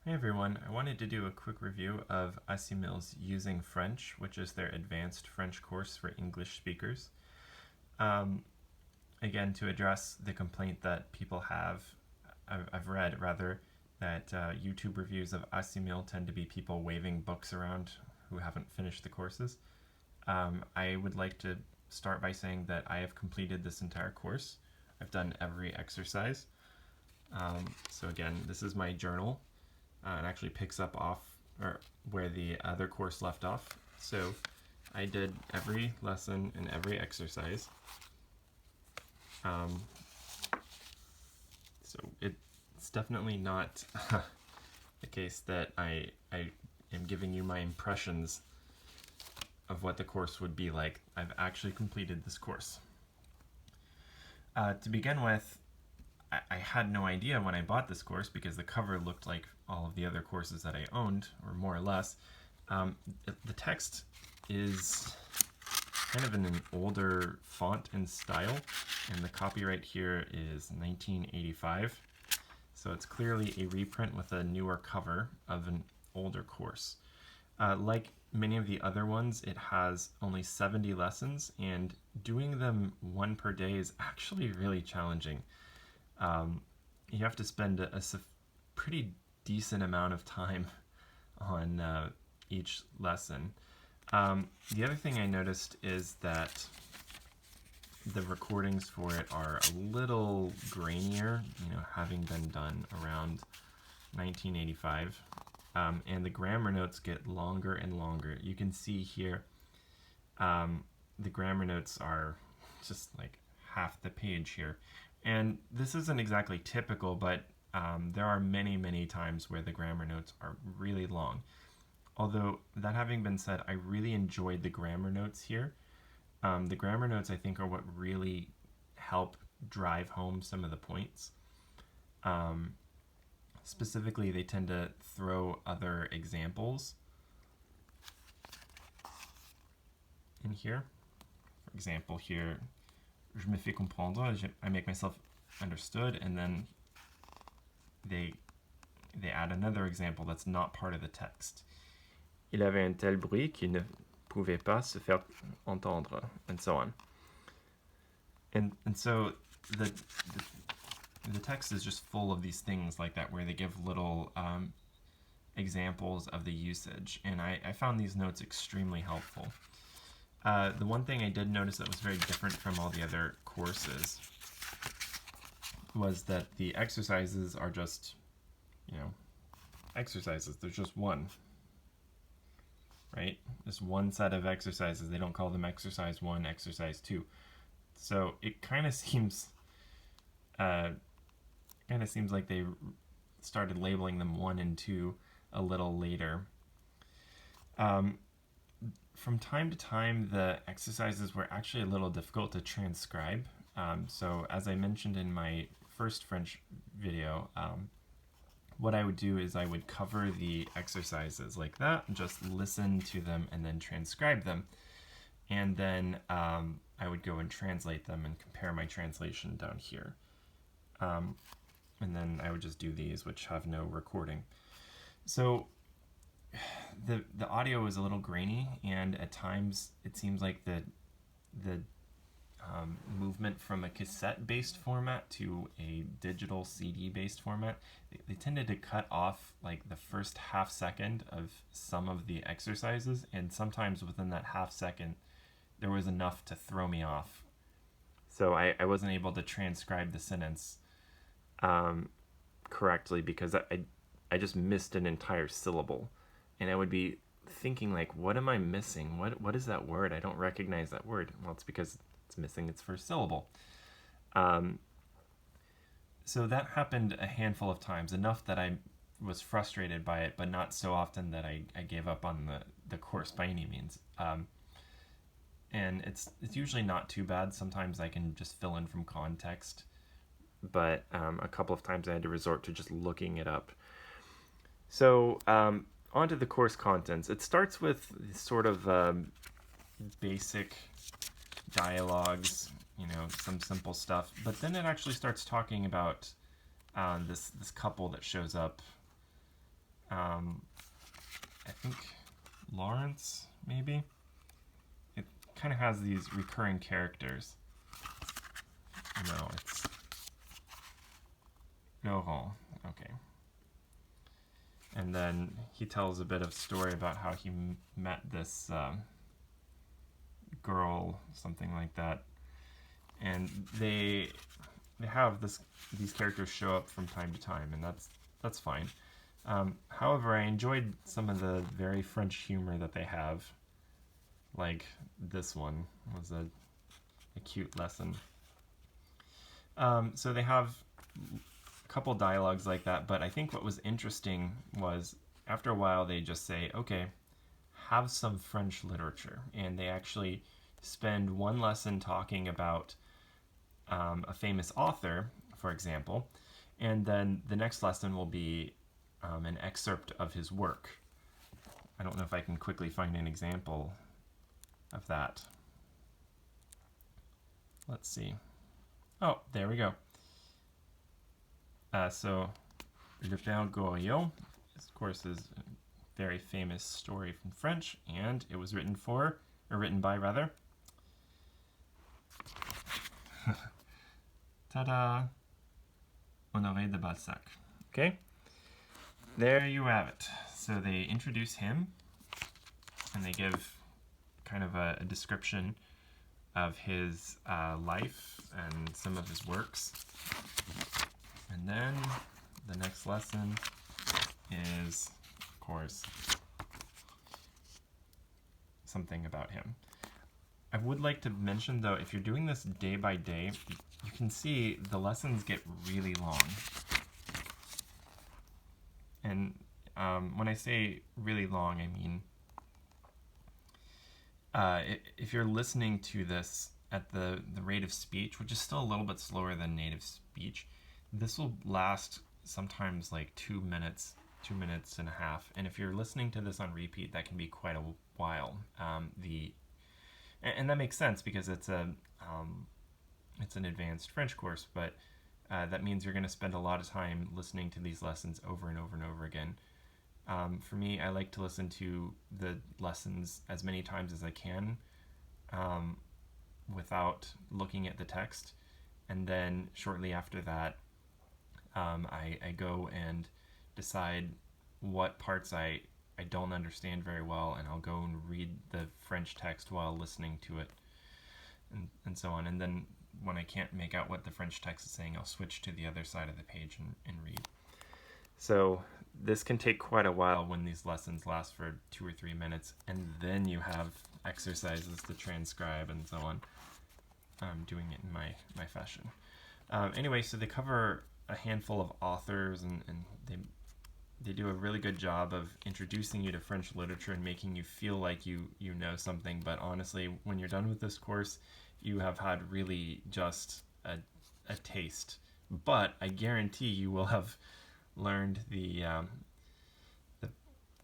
Hey everyone, I wanted to do a quick review of Assimil's Using French, which is their advanced French course for English speakers. Again, to address the complaint that people have, I've read rather, that YouTube reviews of Assimil tend to be people waving books around who haven't finished the courses. I would like to start by saying that I have completed this entire course. I've done every exercise. So again, this is my journal. It actually picks up off or where the other course left off. So I did every lesson and every exercise. So it's definitely not the case that I am giving you my impressions of what the course would be like. I've actually completed this course. To begin with, I had no idea when I bought this course because the cover looked like all of the other courses that I owned, or more or less. The text is kind of in an older font and style, and the copyright here is 1985. So it's clearly a reprint with a newer cover of an older course. Like many of the other ones, it has only 70 lessons, and doing them one per day is actually really challenging. You have to spend a pretty decent amount of time on each lesson. The other thing I noticed is that the recordings for it are a little grainier, having been done around 1985. And the grammar notes get longer and longer. You can see here the grammar notes are just like half the page here. And this isn't exactly typical, but there are many times where the grammar notes are really long. Although, that having been said, I really enjoyed the grammar notes here. The grammar notes, I think, are what really help drive home some of the points. Specifically, they tend to throw other examples in here. For example, here, je me fais comprendre, I make myself understood, and then they add another example that's not part of the text. Il avait un tel bruit qu'il ne pouvait pas se faire entendre, and so on. And so the text is just full of these things like that, where they give little examples of the usage, and I found these notes extremely helpful. The one thing I did notice that was very different from all the other courses was that the exercises are just, exercises. There's just one, right? Just one set of exercises. They don't call them exercise 1, exercise 2. So it kind of seems like they started labeling them 1 and 2 a little later. From time to time, the exercises were actually a little difficult to transcribe. So as I mentioned in my first French video, what I would do is I would cover the exercises like that, just listen to them and then transcribe them. And then I would go and translate them and compare my translation down here. And then I would just do these, which have no recording. So the audio is a little grainy, and at times it seems like the movement from a cassette-based format to a digital CD-based format, they tended to cut off like the first half second of some of the exercises, and sometimes within that half second there was enough to throw me off. So I wasn't able to transcribe the sentence correctly because I just missed an entire syllable. And I would be thinking, like, what am I missing? What is that word? I don't recognize that word. Well, it's because it's missing its first syllable. So that happened a handful of times, enough that I was frustrated by it, but not so often that I gave up on the course by any means. And it's usually not too bad. Sometimes I can just fill in from context, but a couple of times I had to resort to just looking it up. So onto the course contents. It starts with sort of basic dialogues, some simple stuff, but then it actually starts talking about this couple that shows up I think Lawrence, maybe? It kind of has these recurring characters. No, it's Laurent. Okay. And then he tells a bit of story about how he met this girl, something like that. And they have these characters show up from time to time, and that's fine. However, I enjoyed some of the very French humor that they have. Like this one was a cute lesson. So they have a couple dialogues like that, but I think what was interesting was after a while they just say, okay, have some French literature. And they actually spend one lesson talking about a famous author, for example, and then the next lesson will be an excerpt of his work. I don't know if I can quickly find an example of that. Let's see. Oh, there we go. So, Le Père Goriot, of course, is a very famous story from French, and it was written by rather. Ta-da! Honoré de Balzac. Okay, there you have it. So they introduce him, and they give kind of a description of his life and some of his works. And then the next lesson is, of course, something about him. I would like to mention, though, if you're doing this day by day, you can see the lessons get really long. And when I say really long, I mean if you're listening to this at the rate of speech, which is still a little bit slower than native speech, this will last sometimes like 2 minutes, 2.5 minutes. And if you're listening to this on repeat, that can be quite a while. And that makes sense because it's an advanced French course, but that means you're going to spend a lot of time listening to these lessons over and over and over again. For me, I like to listen to the lessons as many times as I can without looking at the text. And then shortly after that, I go and decide what parts I don't understand very well, and I'll go and read the French text while listening to it, and so on. And then when I can't make out what the French text is saying, I'll switch to the other side of the page and read. So this can take quite a while when these lessons last for 2 or 3 minutes, and then you have exercises to transcribe and so on. I'm doing it in my fashion. Anyway, so they cover a handful of authors, and they do a really good job of introducing you to French literature and making you feel like you know something. But honestly, when you're done with this course, you have had really just a taste. But I guarantee you will have learned the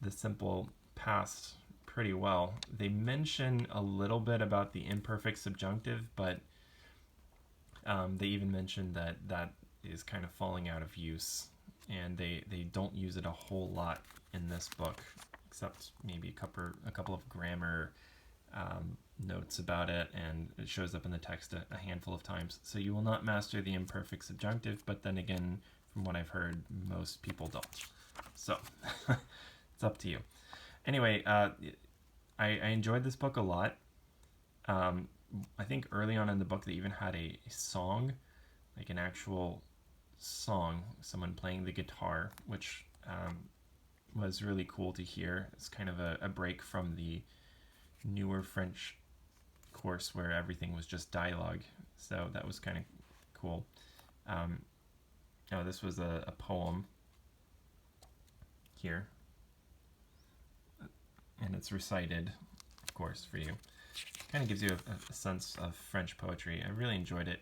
simple past pretty well. They mention a little bit about the imperfect subjunctive, but they even mention that is kind of falling out of use, and they don't use it a whole lot in this book, except maybe a couple of grammar notes about it, and it shows up in the text a handful of times. So you will not master the imperfect subjunctive, but then again, from what I've heard, most people don't. So it's up to you. Anyway, I enjoyed this book a lot. I think early on in the book they even had a song, like an actual song, someone playing the guitar, which was really cool to hear. It's kind of a break from the newer French course where everything was just dialogue. So that was kind of cool. This was a poem here, and it's recited, of course, for you. Kind of gives you a sense of French poetry. I really enjoyed it.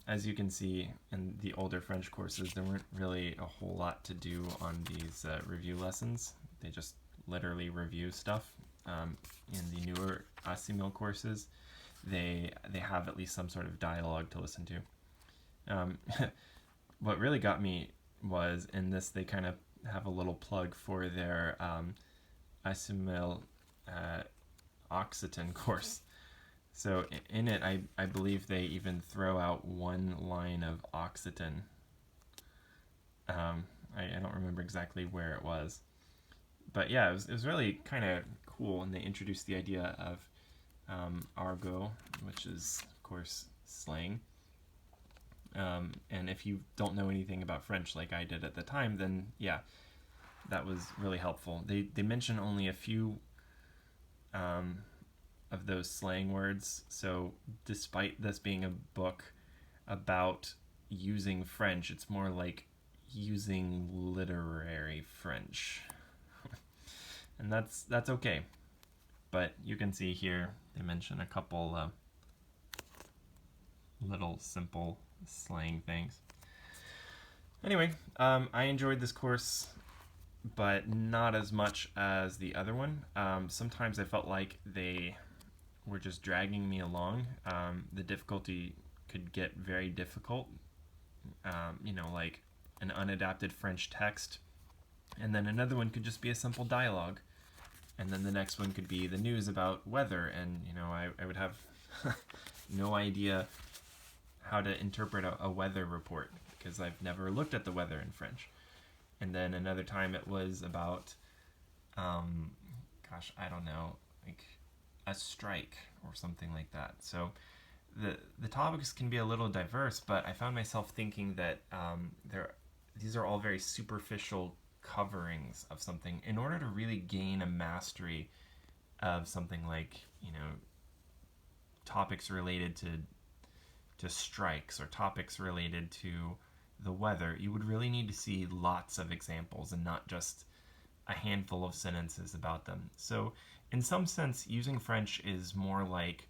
As you can see in the older French courses, there weren't really a whole lot to do on these review lessons. They just literally review stuff. In the newer Assimil courses, they have at least some sort of dialogue to listen to. What really got me was in this, they kind of have a little plug for their Assimil Occitan course. So in it, I believe they even throw out one line of Occitan. I don't remember exactly where it was. But yeah, it was really kind of cool, and they introduced the idea of argot, which is, of course, slang. And if you don't know anything about French like I did at the time, then yeah, that was really helpful. They mention only a few of those slang words, so despite this being a book about using French, it's more like using literary French. And that's okay. But you can see here they mention a couple little simple slang things. Anyway, I enjoyed this course, but not as much as the other one. Sometimes I felt like they were just dragging me along. The difficulty could get very difficult. Like an unadapted French text, and then another one could just be a simple dialogue, and then the next one could be the news about weather, and I would have no idea how to interpret a weather report because I've never looked at the weather in French. And then another time it was about I don't know, like a strike or something like that. So the topics can be a little diverse, but I found myself thinking that these are all very superficial coverings of something. In order to really gain a mastery of something like topics related to strikes or topics related to the weather, you would really need to see lots of examples and not just a handful of sentences about them. So in some sense, using French is more like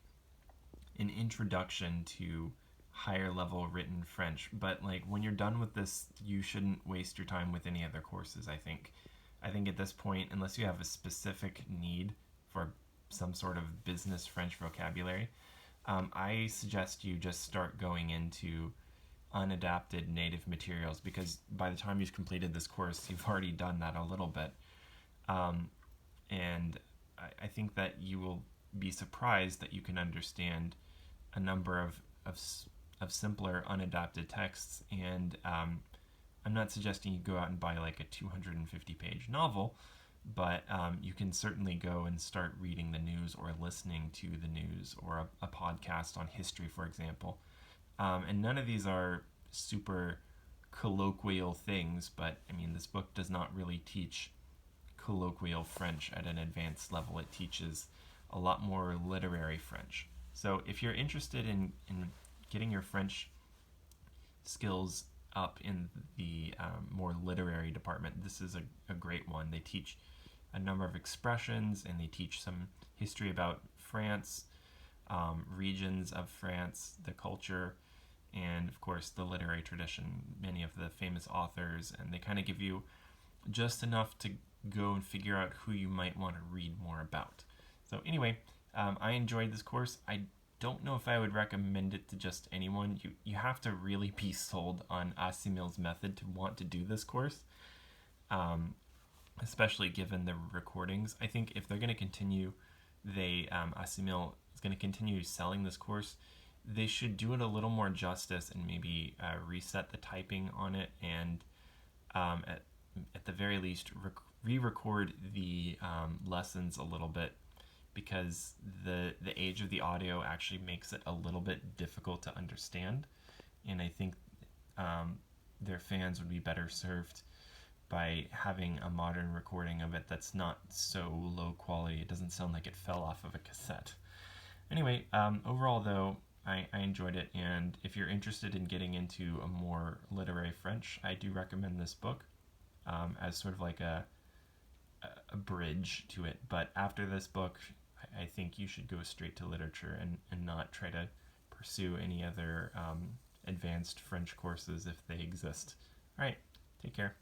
an introduction to higher level written French. But like when you're done with this, you shouldn't waste your time with any other courses, I think. I think at this point, unless you have a specific need for some sort of business French vocabulary, I suggest you just start going into unadapted native materials, because by the time you've completed this course, you've already done that a little bit. And I think that you will be surprised that you can understand a number of simpler unadapted texts. And I'm not suggesting you go out and buy like a 250-page novel, but you can certainly go and start reading the news or listening to the news or a podcast on history, for example. And none of these are super colloquial things, but I mean, this book does not really teach colloquial French at an advanced level. It teaches a lot more literary French. So if you're interested in getting your French skills up in the more literary department, this is a great one. They teach a number of expressions, and they teach some history about France, regions of France, the culture, and of course the literary tradition, many of the famous authors, and they kind of give you just enough to go and figure out who you might want to read more about. So anyway, I enjoyed this course. I don't know if I would recommend it to just anyone. You have to really be sold on Assimil's method to want to do this course, especially given the recordings. I think if they're going to continue, Assimil is going to continue selling this course, they should do it a little more justice and maybe reset the typing on it, and at the very least re-record the lessons a little bit, because the age of the audio actually makes it a little bit difficult to understand, and I think their fans would be better served by having a modern recording of it that's not so low quality. It doesn't sound like it fell off of a cassette. Anyway, overall though, I enjoyed it, and if you're interested in getting into a more literary French, I do recommend this book as sort of like a bridge to it. But after this book, I think you should go straight to literature and not try to pursue any other advanced French courses if they exist. All right, take care.